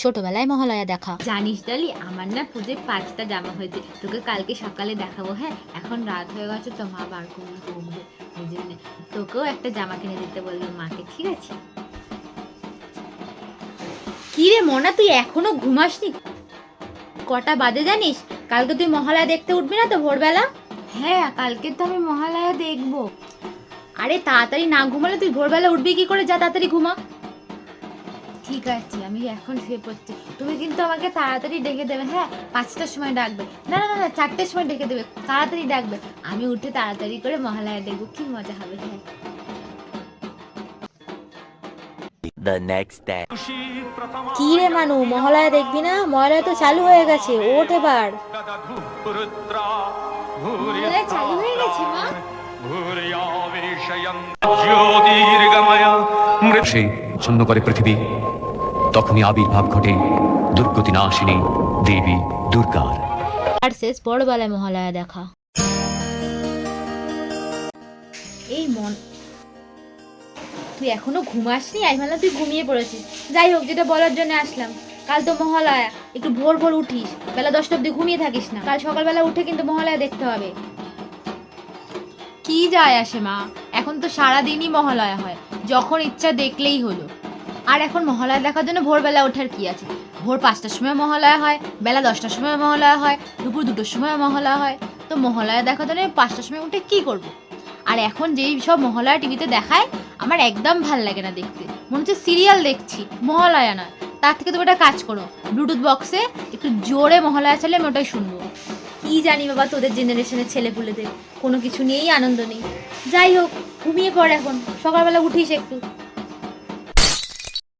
ছোটবেলায় মহালয়া দেখা। জানিস ডালি, আমার না পুজোয় 5টা জামা হয়েছে, তোকে কালকে সকালে দেখাবো। হ্যাঁ, এখন রাত হয়ে গেছে তো মা বার করলে বকবে, ওই জন্য তোকেও একটা জামা কিনে দিতে বললাম মাকে, ঠিক আছে? কি রে মনা, তুই এখনো ঘুমাসনি? কটা বাজে জানিস? কালকে তুই মহালয়া দেখতে উঠবি না তো ভোরবেলা? হ্যাঁ, কালকে তো আমি মহালয়া দেখবো। আরে তাড়াতাড়ি না ঘুমালে তুই ভোরবেলা উঠবি কি করে? যা তাড়াতাড়ি ঘুমা। ঠিক আছে, আমি এখন শুয়ে পড়ছি। তুমি কিন্তু আমাকে তাড়াতাড়ি ডেকে দেবে। হ্যাঁ, 5টার সময় ডাকবে। না না না না, 4টের সময় ডেকে দেবে, তাড়াতাড়ি ডাকবে। আমি উঠে তাড়াতাড়ি করে মহালয়া দেখবো, কি মজা হবে। হ্যাঁ, The next day. কি রে মানু, মহালয়া দেখবি না? মহালয়া তো চালু হয়ে গেছে, ওঠ এবার। মহালয়া চালু হয়ে গেছে মা। সে ছন্ন করে পৃথিবী, তখনই আবির্ভাব ঘটে দুর্গতি নাশিনী দেবী দুর্গার। আর শেষ বড়বেলায় মহালয়া দেখা। এই মন, তুই এখনো ঘুমাসনি? আমি ভাবলাম তুই ঘুমিয়ে পড়েছিস। যাই হোক, যেটা বলার জন্য আসলাম, কাল তো মহালয়া, একটু ভোর ভোর উঠিস, বেলা 10টা অব্দি ঘুমিয়ে থাকিস না। কাল সকালবেলা উঠে কিন্তু মহালয়া দেখতে হবে। কি যায় আসে মা, এখন তো সারাদিনই মহালয়া হয়, যখন ইচ্ছা দেখলেই হলো। আর এখন মহালয়া দেখার জন্য ভোরবেলা ওঠার কি আছে? ভোর 5টার সময় মহালয়া হয়, বেলা 10টার সময় মহালয়া হয়, দুপুর 2টোর সময় মহালয়া হয়। তো মহালয়া দেখার জন্য 5টার সময় উঠে কি করব? আর এখন যেই সব মহালয়া টিভিতে দেখায়, আমার একদম ভাল লাগে না দেখতে, মনে হচ্ছে সিরিয়াল দেখছি, মহালয়া না। তার থেকে তুমি একটা কাজ করো, ব্লুটুথ বক্সে একটু জোরে মহালয়া চালে আমি ওটাই শুনবো। কি জানি বাবা, তোদের জেনারেশনের ছেলেপুলেদের কোনো কিছু নিয়েই আনন্দ নেই। যাই হোক, ঘুমিয়ে পড় এখন, সকালবেলা উঠিস একটু।